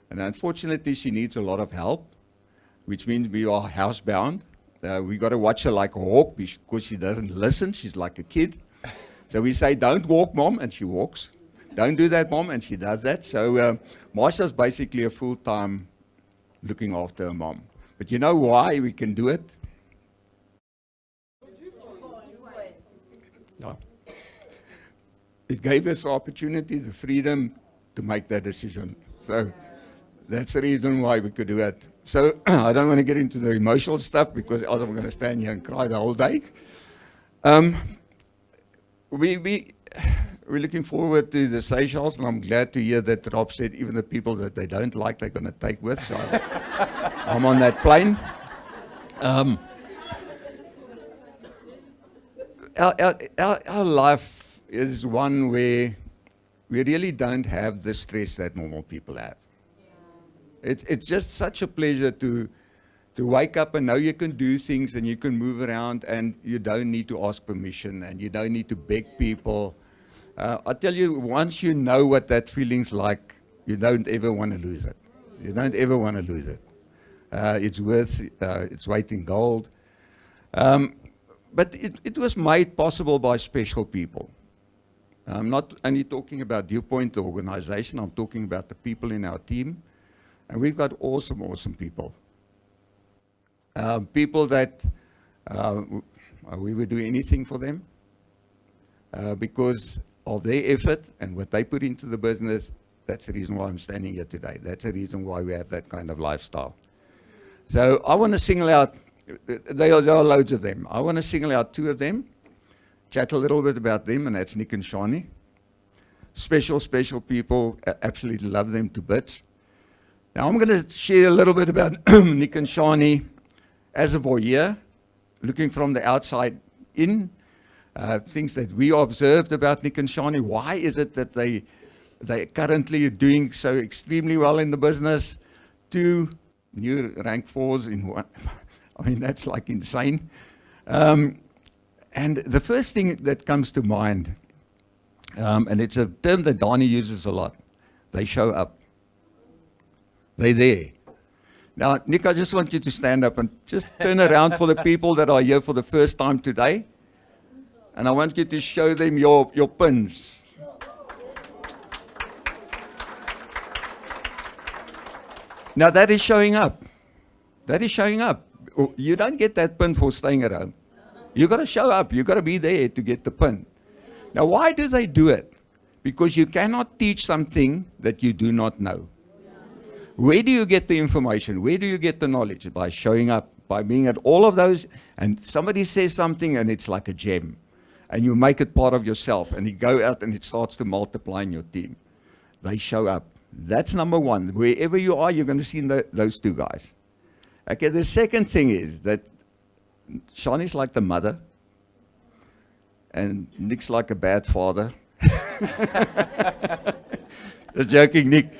E: And unfortunately, she needs a lot of help, which means we are housebound. We got to watch her like a hawk because she doesn't listen. She's like a kid. So we say, don't walk, Mom, and she walks. Don't do that, Mom, and she does that. So Marsha's basically a full-time looking after her mom. But you know why we can do it? No. It gave us the opportunity, the freedom to make that decision. So that's the reason why we could do it. So I don't want to get into the emotional stuff because else I'm going to stand here and cry the whole day. We're looking forward to the Seychelles, and I'm glad to hear that Rob said even the people that they don't like, they're going to take with. So I'm on that plane. our life is one where we really don't have the stress that normal people have. It's just such a pleasure to wake up and know you can do things and you can move around and you don't need to ask permission and you don't need to beg people. I tell you, once you know what that feeling's like, you don't ever want to lose it. You don't ever want to lose it. It's worth its weight in gold. But it was made possible by special people. I'm not only talking about DuPont, the organization, I'm talking about the people in our team. And we've got awesome, awesome people. People that we would do anything for them because of their effort and what they put into the business. That's the reason why I'm standing here today. That's the reason why we have that kind of lifestyle. So I want to single out, there are loads of them. I want to single out two of them, chat a little bit about them, and that's Nick and Shani. Special, special people, absolutely love them to bits. Now I'm going to share a little bit about Nick and Shani as a voyeur, looking from the outside in, things that we observed about Nick and Shani. Why is it that they currently are doing so extremely well in the business? 2 new rank 4s in one. I mean, that's like insane. And the first thing that comes to mind, and it's a term that Donnie uses a lot, they show up. They're there. Now, Nick, I just want you to stand up and just turn around for the people that are here for the first time today. And I want you to show them your pins. Now, that is showing up. That is showing up. You don't get that pin for staying around. You've got to show up. You've got to be there to get the pin. Now, why do they do it? Because you cannot teach something that you do not know. Where do you get the information? Where do you get the knowledge? By showing up, by being at all of those, and somebody says something and it's like a gem. And you make it part of yourself, and you go out and it starts to multiply in your team. They show up. That's number one. Wherever you are, you're going to see those two guys. Okay, the second thing is that Shani's like the mother, and Nick's like a bad father. Just joking, Nick.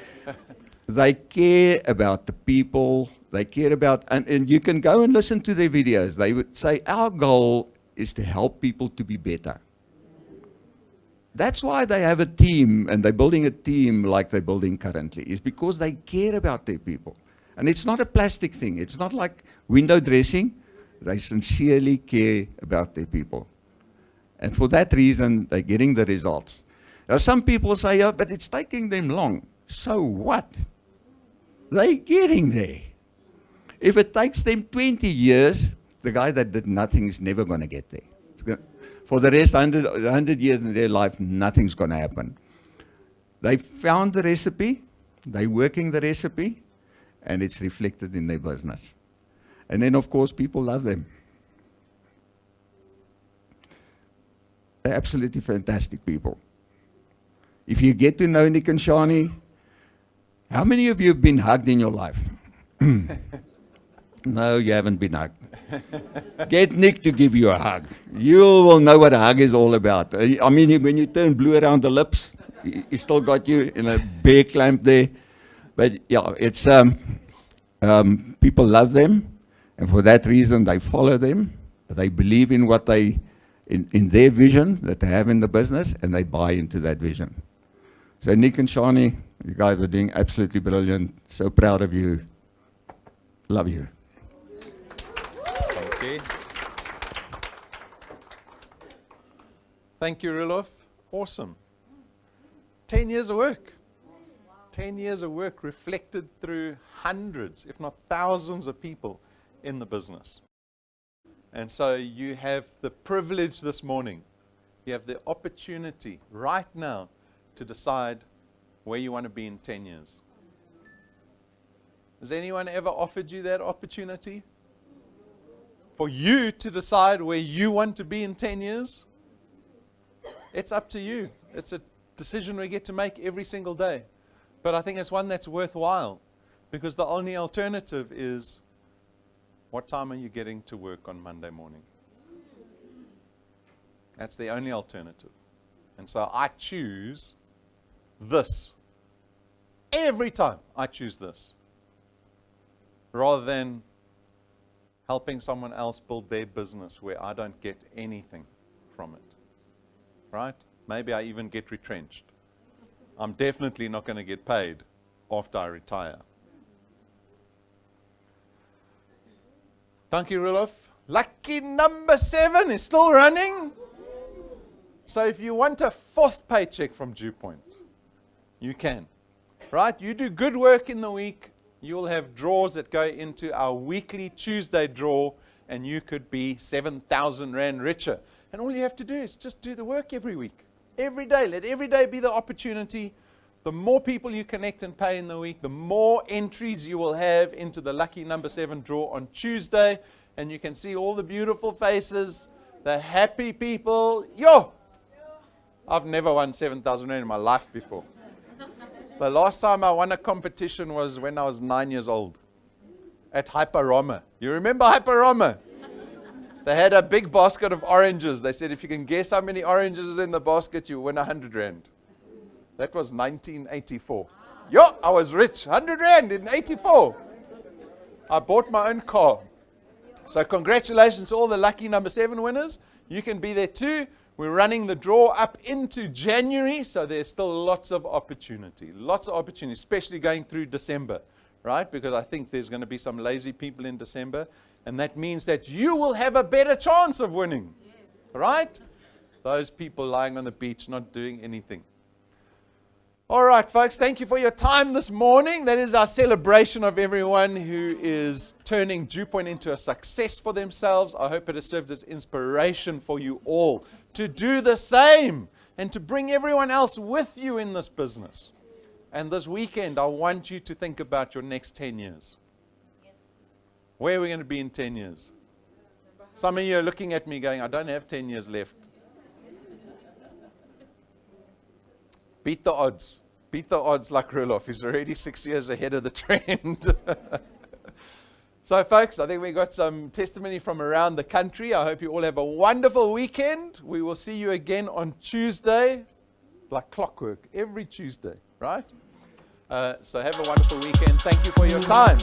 E: They care about the people. They care about, and you can go and listen to their videos. They would say, our goal is to help people to be better. That's why they have a team, and they're building a team like they're building currently, is because they care about their people. And it's not a plastic thing. It's not like window dressing. They sincerely care about their people. And for that reason, they're getting the results. Now, some people say, oh, but it's taking them long. So what? They're getting there. If it takes them 20 years, the guy that did nothing is never going to get there. For the rest, 100 years in their life, nothing's going to happen. They found the recipe, they're working the recipe, and it's reflected in their business. And then, of course, people love them. They're absolutely fantastic people. If you get to know Nick and Shani, how many of you have been hugged in your life? No, you haven't been hugged. Get Nick to give you a hug. You will know what a hug is all about. I mean, when you turn blue around the lips, he still got you in a bear clamp there. But yeah, it's people love them, and for that reason they follow them. They believe in what they, in their vision that they have in the business, and they buy into that vision. So Nick and Shani, you guys are doing absolutely brilliant. So proud of you. Love you.
B: Thank you. Thank you, Rulof. Awesome. 10 years of work. 10 years of work reflected through hundreds, if not thousands of people in the business. And so you have the privilege this morning, you have the opportunity right now to decide where you want to be in 10 years. Has anyone ever offered you that opportunity? For you to decide where you want to be in 10 years? It's up to you. It's a decision we get to make every single day. But I think it's one that's worthwhile, because the only alternative is, what time are you getting to work on Monday morning? That's the only alternative. And so I choose this. Every time I choose this. Rather than helping someone else build their business where I don't get anything from it. Right? Maybe I even get retrenched. I'm definitely not going to get paid after I retire. Thank you, Roloff. Lucky number 7 is still running. So if you want a 4th paycheck from Dew Point, you can. Right? You do good work in the week, you will have draws that go into our weekly Tuesday draw, and you could be 7,000 Rand richer. And all you have to do is just do the work every week. Every day. Let every day be the opportunity. The more people you connect and pay in the week, the more entries you will have into the lucky number 7 draw on Tuesday. And you can see all the beautiful faces, the happy people. Yo! I've never won 7,000 Rand in my life before. The last time I won a competition was when I was 9 years old at Hyperoma. You remember Hyperoma? They had a big basket of oranges. They said if you can guess how many oranges is in the basket, you win 100 Rand. That was 1984. Yo, I was rich. 100 Rand in 84. I bought my own car. So congratulations to all the lucky number 7 winners. You can be there too. We're running the draw up into January, so there's still lots of opportunity. Lots of opportunity, especially going through December, right? Because I think there's going to be some lazy people in December, and that means that you will have a better chance of winning, right? Those people lying on the beach not doing anything. All right, folks, thank you for your time this morning. That is our celebration of everyone who is turning Dew Point into a success for themselves. I hope it has served as inspiration for you all to do the same and to bring everyone else with you in this business. And this weekend, I want you to think about your next 10 years. Where are we going to be in 10 years? Some of you are looking at me going, I don't have 10 years left. Beat the odds. Beat the odds like Roloff. He's already 6 years ahead of the trend. So, folks, I think we got some testimony from around the country. I hope you all have a wonderful weekend. We will see you again on Tuesday, like clockwork, every Tuesday, right? So have a wonderful weekend. Thank you for your time.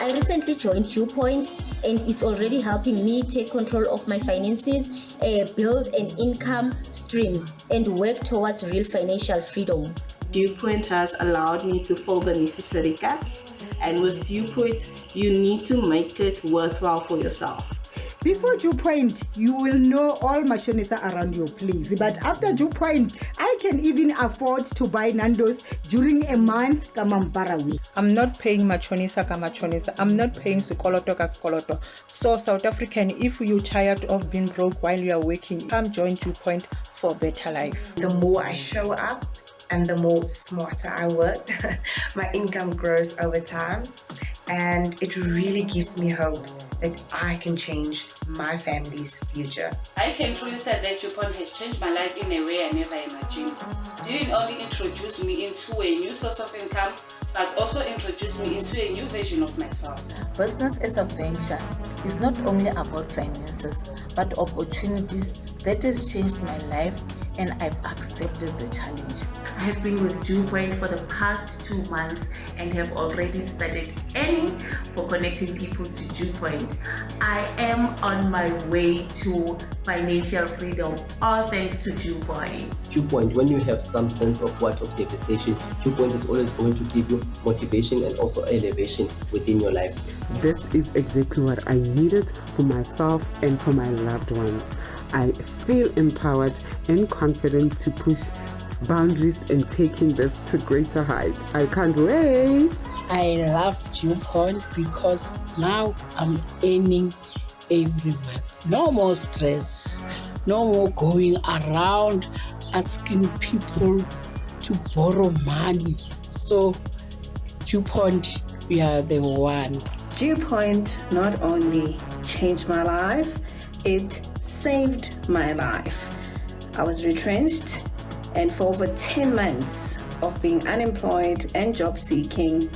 F: I recently joined Dew Point, and it's already helping me take control of my finances, build an income stream, and work towards real financial freedom.
G: Dew Point has allowed me to fill the necessary gaps, and with Dew Point, you need to make it worthwhile for yourself.
H: Before Dew Point, you will know all mashonisa around your place. But after Dew Point, I can even afford to buy Nando's during a month Kamampara week.
I: I'm not paying machonisa ka machonisa. I'm not paying skoloto ka skoloto. So South African, if you're tired of being broke while you are working, come join Dew Point for a better life.
J: The more I show up and the more smarter I work, my income grows over time. And it really gives me hope that I can change my family's future.
K: I can truly say that Dew Point has changed my life in a way I never imagined. Didn't only introduce me into a new source of income, but also introduced me into a new version of myself.
L: Business as a venture is not only about finances, but opportunities that has changed my life, and I've accepted the challenge.
M: I have been with Dew Point for the past 2 months and have already started earning for connecting people to Dew Point. I am on my way to financial freedom, all thanks to Dew Point.
N: Dew Point, when you have some sense of devastation, Dew Point is always going to give you motivation and also elevation within your life.
O: This is exactly what I needed for myself and for my loved ones. I feel empowered and confident to push boundaries and taking this to greater heights. I can't wait.
P: I love Dew Point because now I'm earning every month. No more stress, no more going around asking people to borrow money. So Dew Point, we are the one.
G: Dew Point not only changed my life, it saved my life. I was retrenched
Q: And for over 10 months of being unemployed and job seeking,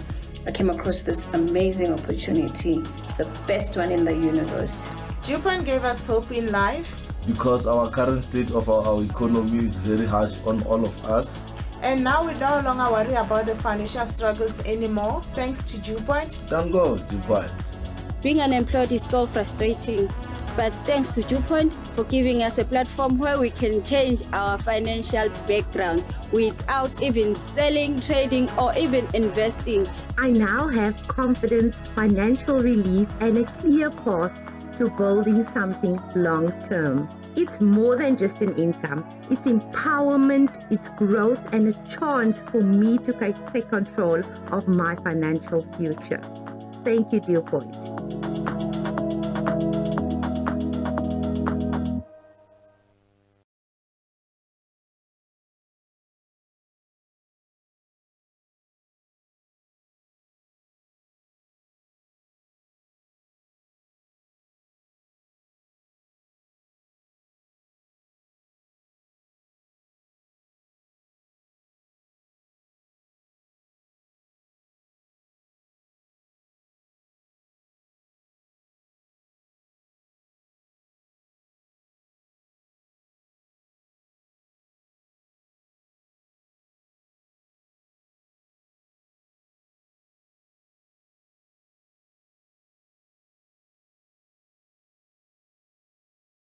Q: I came across this amazing opportunity, the best one in the universe.
R: Dewpoint gave us hope in life.
S: Because our current state of our economy is very harsh on all of us.
R: And now we no longer worry about the financial struggles anymore, thanks to Dewpoint.
S: Thank God, Dewpoint.
T: Being unemployed is so frustrating, but thanks to Dewpoint for giving us a platform where we can change our financial background without even selling, trading, or even investing.
D: I now have confidence, financial relief, and a clear path to building something long-term. It's more than just an income. It's empowerment, it's growth, and a chance for me to take control of my financial future. Thank you, Dewpoint.